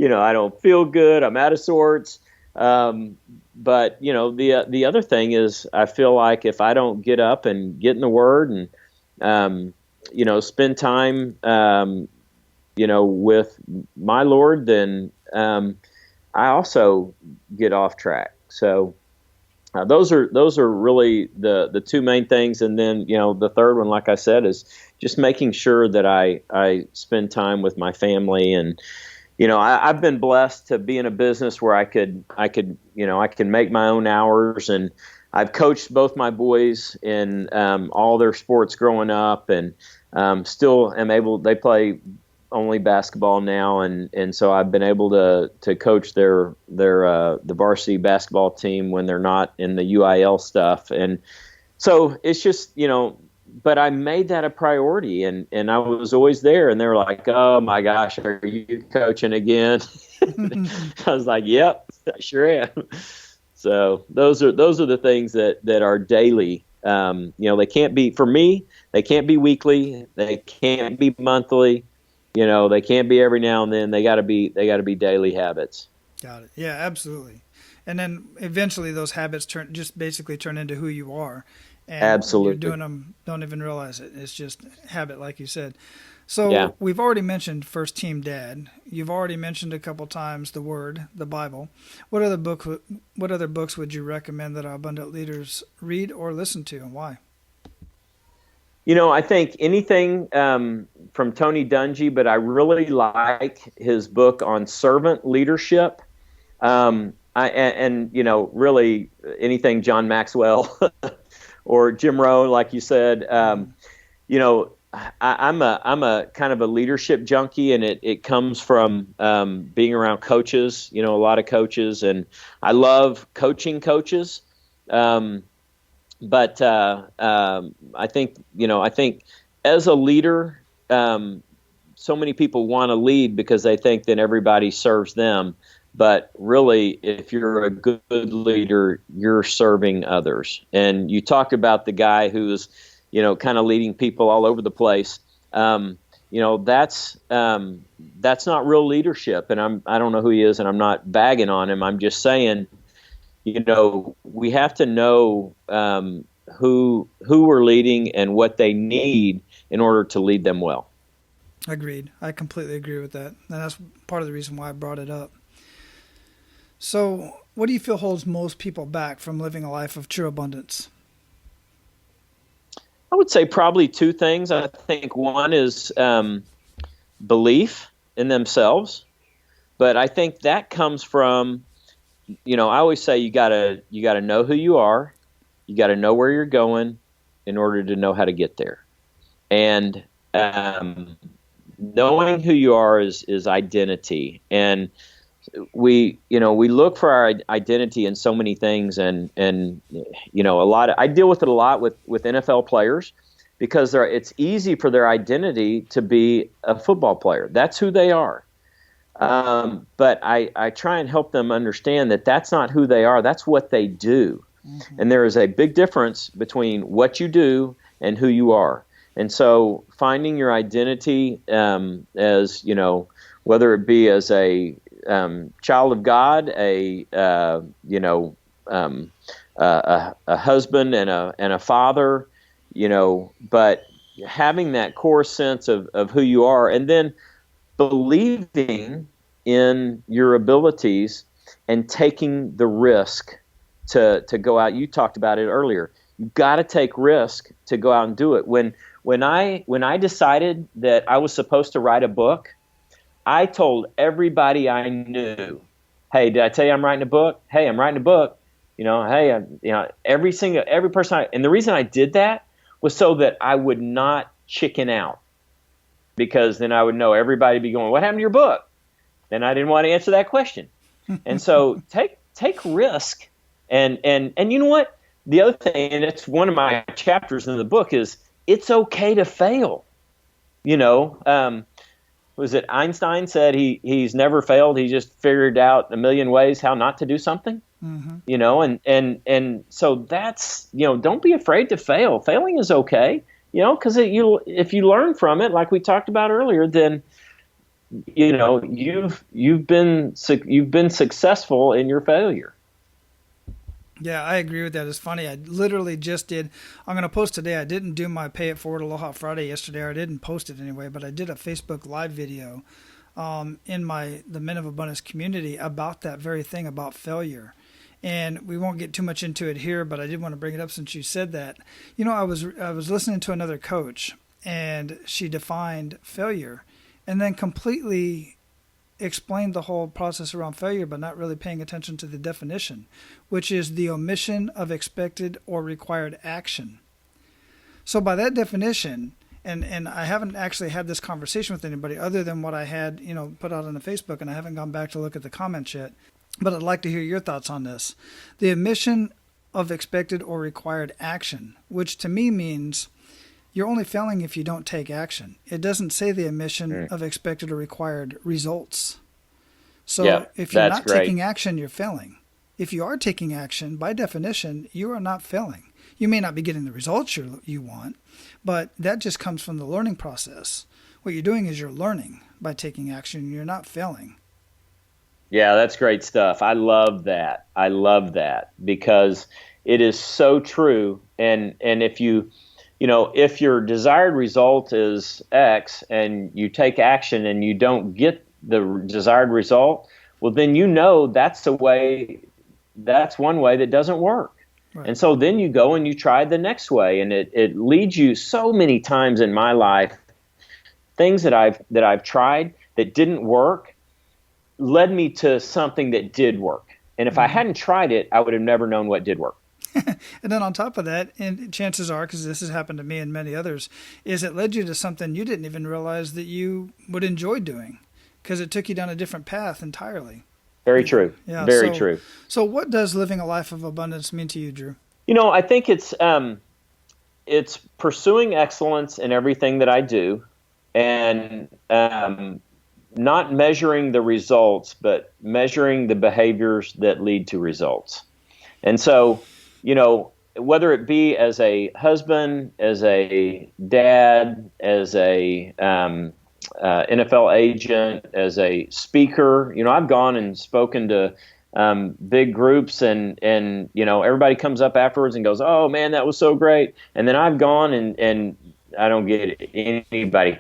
don't feel good. I'm out of sorts. But the other thing is, I feel like if I don't get up and get in the Word and spend time with my Lord, then I also get off track. So those are really the two main things. And then the third one, like I said, is just making sure that I spend time with my family. And I've been blessed to be in a business where I can make my own hours, and I've coached both my boys in all their sports growing up, and still am able. They play only basketball now, and so I've been able to coach the varsity basketball team when they're not in the UIL stuff. And so it's just but I made that a priority, and I was always there, and they were like, "Oh my gosh, are you coaching again?" I was like, "Yep, I sure am." So those are the things that are daily. They can't be, for me, they can't be weekly, they can't be monthly, they can't be every now and then. They got to be daily habits. Got it. Yeah, absolutely. And then eventually those habits turn into who you are. And absolutely. You're doing them, don't even realize it. It's just habit, like you said. So We've already mentioned First Team Dad. You've already mentioned a couple times the Word, the Bible. What other books would you recommend that our abundant leaders read or listen to, and why? I think anything from Tony Dungy, but I really like his book on servant leadership. Really anything John Maxwell or Jim Rohn, like you said. I'm a kind of a leadership junkie, and it comes from being around coaches. A lot of coaches, and I love coaching coaches. But I think as a leader, so many people want to lead because they think that everybody serves them. But really, if you're a good leader, you're serving others. And you talked about the guy who's, kind of leading people all over the place. That's not real leadership. And I don't know who he is, and I'm not bagging on him. I'm just saying, we have to know who we're leading and what they need in order to lead them well. Agreed. I completely agree with that. And that's part of the reason why I brought it up. So what do you feel holds most people back from living a life of true abundance? I would say probably two things. I think one is belief in themselves, but I think that comes from, I always say you gotta know who you are, you gotta know where you're going in order to know how to get there, and knowing who you are is identity. And we look for our identity in so many things, and I deal with it a lot with NFL players because it's easy for their identity to be a football player. That's who they are. But I try and help them understand that that's not who they are. That's what they do. Mm-hmm. And there is a big difference between what you do and who you are. And so finding your identity as, whether it be as a child of God, a husband and a father, but having that core sense of who you are, and then believing in your abilities and taking the risk to go out. You talked about it earlier. You've got to take risk to go out and do it. When I decided that I was supposed to write a book, I told everybody I knew, "Hey, did I tell you I'm writing a book? Hey, I'm writing a book." Hey, every person. And the reason I did that was so that I would not chicken out, because then I would know everybody would be going, "What happened to your book?" And I didn't want to answer that question. And so take risk. And you know what? The other thing, and it's one of my chapters in the book, is it's okay to fail. Was it Einstein said he's never failed? He just figured out a million ways how not to do something. Mm-hmm. And so that's, don't be afraid to fail. Failing is okay, because if you learn from it, like we talked about earlier, then you've been successful in your failure. Yeah, I agree with that. It's funny. I literally just did. I'm going to post today. I didn't do my Pay It Forward Aloha Friday yesterday, or I didn't post it anyway, but I did a Facebook Live video in the Men of Abundance community about that very thing, about failure. And we won't get too much into it here, but I did want to bring it up since you said that. I was listening to another coach, and she defined failure and then completely explained the whole process around failure, but not really paying attention to the definition, which is the omission of expected or required action. So by that definition, and I haven't actually had this conversation with anybody other than what I had, put out on the Facebook, and I haven't gone back to look at the comments yet, but I'd like to hear your thoughts on this. The omission of expected or required action, which to me means you're only failing if you don't take action. It doesn't say the omission of expected or required results. So if you're not taking action, you're failing. If you are taking action, by definition, you are not failing. You may not be getting the results you want, but that just comes from the learning process. What you're doing is you're learning by taking action. You're not failing. Yeah, that's great stuff. I love that. Because it is so true. And if if your desired result is X and you take action and you don't get the desired result, well, then that's one way that doesn't work. Right. And so then you go and you try the next way, and it leads you so many times in my life. Things that I've tried that didn't work led me to something that did work. And if I hadn't tried it, I would have never known what did work. And then on top of that, and chances are, because this has happened to me and many others, is it led you to something you didn't even realize that you would enjoy doing, because it took you down a different path entirely. Very true. Yeah, Very true. So what does living a life of abundance mean to you, Drew? I think it's pursuing excellence in everything that I do, and not measuring the results, but measuring the behaviors that lead to results. And so, whether it be as a husband, as a dad, as a NFL agent, as a speaker, I've gone and spoken to big groups, and everybody comes up afterwards and goes, "Oh man, that was so great." And then I've gone and I don't get anybody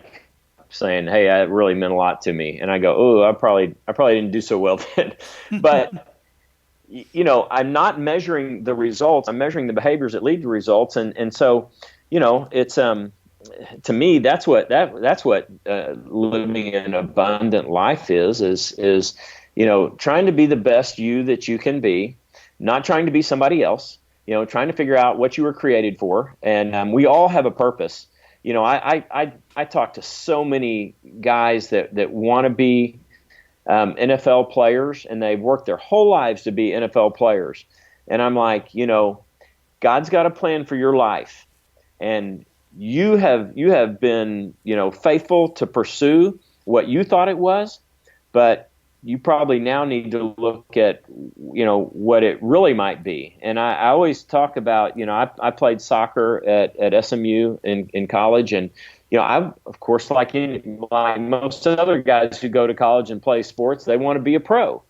saying, "Hey, that really meant a lot to me." And I go, "Oh, I probably didn't do so well then." But I'm not measuring the results. I'm measuring the behaviors that lead to results. And so, it's to me, that's what living an abundant life is trying to be the best you that you can be, not trying to be somebody else. Trying to figure out what you were created for, and we all have a purpose. I talk to so many guys that want to be NFL players, and they've worked their whole lives to be NFL players. And I'm like, God's got a plan for your life, and you have been, faithful to pursue what you thought it was, but you probably now need to look at, what it really might be. And I always talk about, I played soccer at SMU in college, and I, of course, like most other guys who go to college and play sports, they want to be a pro.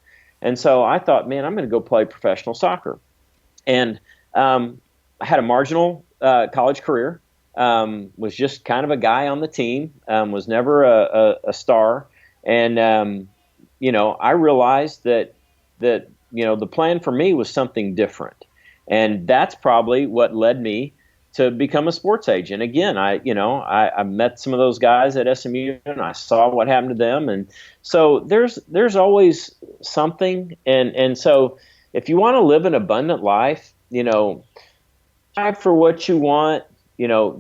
And so I thought, man, I'm going to go play professional soccer. And I had a marginal college career, was just kind of a guy on the team, was never a star. And, I realized that the plan for me was something different. And that's probably what led me to become a sports agent. Again, I met some of those guys at SMU, and I saw what happened to them. And so there's always something. And so if you want to live an abundant life, strive for what you want,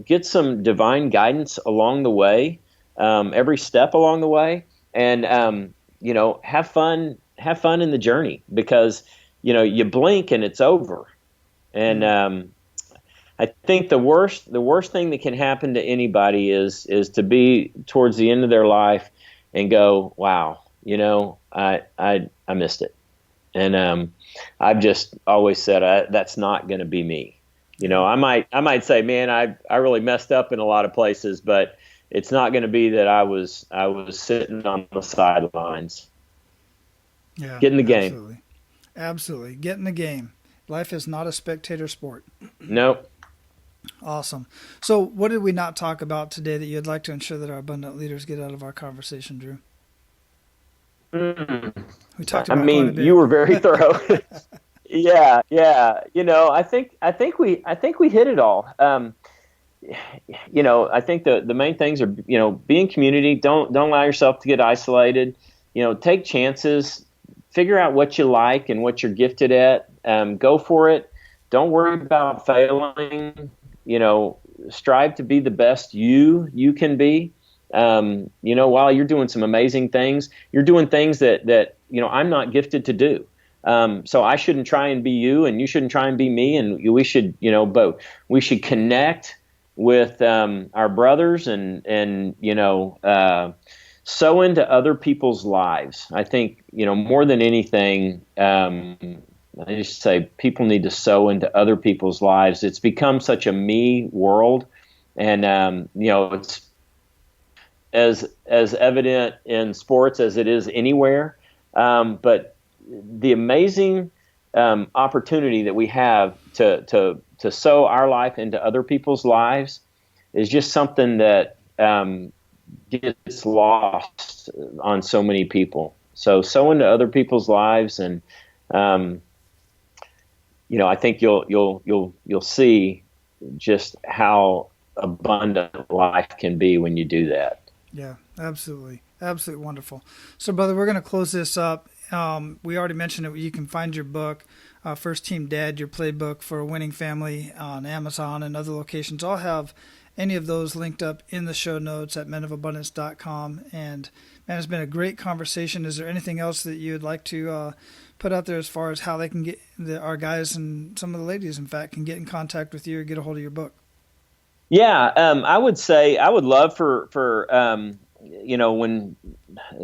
get some divine guidance along the way, every step along the way, and, have fun in the journey, because, you blink and it's over. And, I think the worst thing that can happen to anybody is to be towards the end of their life and go, wow, I missed it. And I've just always said that's not going to be me. I might say, man, I really messed up in a lot of places, but it's not going to be that I was sitting on the sidelines. Yeah, get in the game. Absolutely, get in the game. Life is not a spectator sport. Nope. Awesome. So what did we not talk about today that you'd like to ensure that our abundant leaders get out of our conversation, Drew? We talked about quite a bit. You were very thorough. Yeah. I think we hit it all. I think the main things are, be in community. Don't allow yourself to get isolated. Take chances. Figure out what you like and what you're gifted at. Go for it. Don't worry about failing. Strive to be the best you can be. While you're doing some amazing things, you're doing things that I'm not gifted to do. So I shouldn't try and be you, and you shouldn't try and be me, and we should, both. We should connect with our brothers and sow into other people's lives. I think, more than anything, I just say people need to sow into other people's lives. It's become such a me world, and it's as evident in sports as it is anywhere. But the amazing opportunity that we have to sow our life into other people's lives is just something that gets lost on so many people. So sow into other people's lives, and I think you'll see just how abundant life can be when you do that. Yeah, absolutely. Absolutely wonderful. So, brother, we're going to close this up. We already mentioned it. You can find your book, First Team Dad, your playbook for a winning family, on Amazon and other locations. I'll have any of those linked up in the show notes at menofabundance.com. And, man, it's been a great conversation. Is there anything else that you would like to put out there as far as how they can get, our guys and some of the ladies, in fact, can get in contact with you or get a hold of your book? Yeah, I would say I would love for when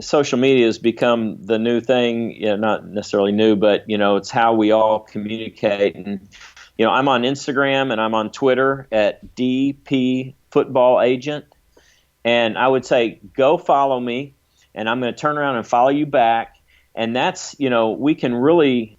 social media has become the new thing, not necessarily new, but it's how we all communicate. And I'm on Instagram and I'm on Twitter at DP Football Agent, and I would say go follow me, and I'm going to turn around and follow you back. And that's, we can really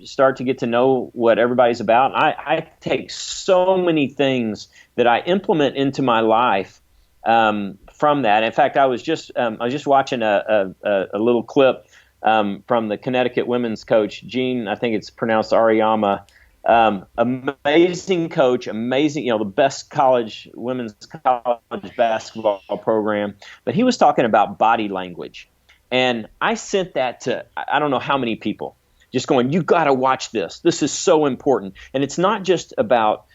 start to get to know what everybody's about. I take so many things that I implement into my life from that. In fact, I was just watching a little clip from the Connecticut women's coach, Jean, I think it's pronounced Ariyama. Amazing coach, amazing, the best women's college basketball program. But he was talking about body language. And I sent that to, I don't know how many people, just going, you got to watch this. This is so important. And it's not just about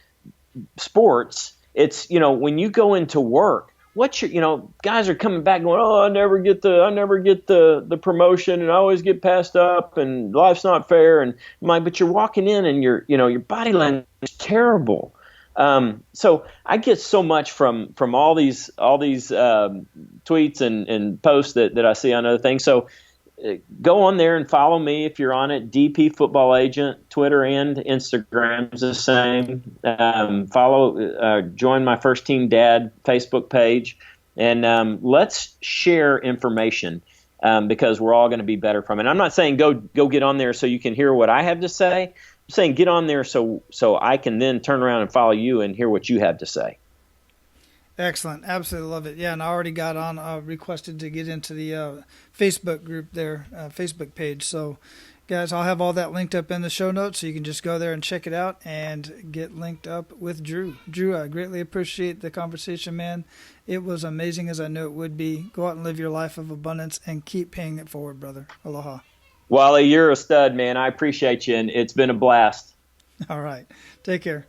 sports. It's, when you go into work, guys are coming back going, oh, I never get the promotion, and I always get passed up, and life's not fair. And but you're walking in and your body language is terrible. So I get so much from all these tweets and posts that I see on other things. So go on there and follow me if you're on it. DP Football Agent, Twitter and Instagram is the same. Join my First Team Dad Facebook page, and let's share information because we're all going to be better from it. I'm not saying go get on there so you can hear what I have to say. I'm saying get on there so I can then turn around and follow you and hear what you have to say. Excellent. Absolutely love it. Yeah, and I already got on, requested to get into the Facebook group there, Facebook page. So, guys, I'll have all that linked up in the show notes, so you can just go there and check it out and get linked up with Drew. Drew, I greatly appreciate the conversation, man. It was amazing, as I knew it would be. Go out and live your life of abundance and keep paying it forward, brother. Aloha. Wally, you're a stud, man. I appreciate you, and it's been a blast. All right. Take care.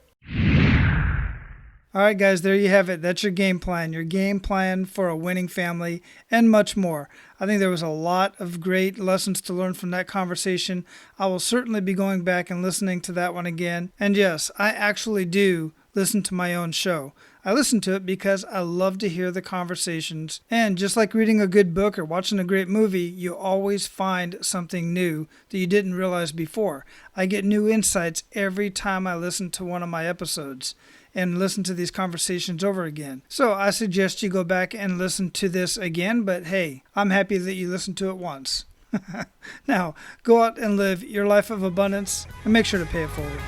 All right, guys, there you have it. That's your game plan for a winning family, and much more. I think there was a lot of great lessons to learn from that conversation. I will certainly be going back and listening to that one again. And yes, I actually do listen to my own show. I listen to it because I love to hear the conversations. And just like reading a good book or watching a great movie, you always find something new that you didn't realize before. I get new insights every time I listen to one of my episodes and listen to these conversations over again. So I suggest you go back and listen to this again, but hey, I'm happy that you listened to it once. Now, go out and live your life of abundance and make sure to pay it forward.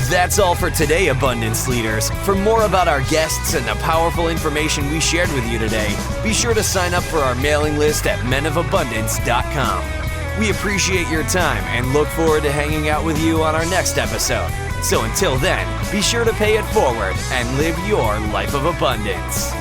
That's all for today, Abundance Leaders. For more about our guests and the powerful information we shared with you today, be sure to sign up for our mailing list at menofabundance.com. We appreciate your time and look forward to hanging out with you on our next episode. So until then, be sure to pay it forward and live your life of abundance.